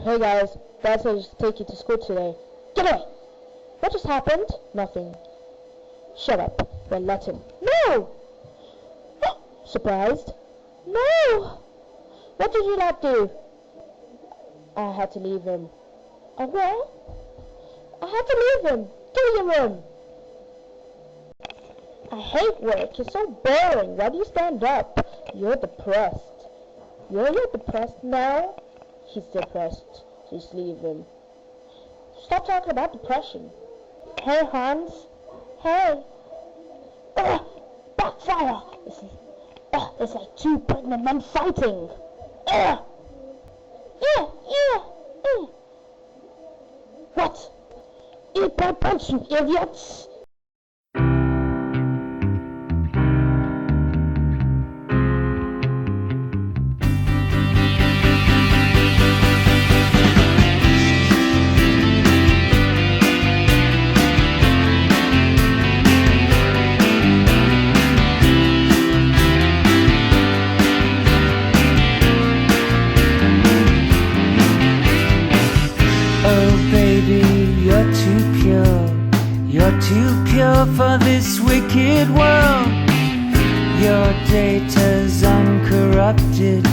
Hey guys, Dad said to take you to school today. Get away! What just happened? Nothing. Shut up. Well, let him. No! Surprised? No! What did you not do? I had to leave him. Oh, well? I had to leave him. Go to your room. I hate work. It's so boring. Why do you stand up? You're depressed. You're depressed now? He's depressed. Just leave him. Stop talking about depression. Hey, Hans. Hey. Backfire! It's like two pregnant men fighting. What? Eat my punch, you idiots! You're too pure for this wicked world. Your data's uncorrupted.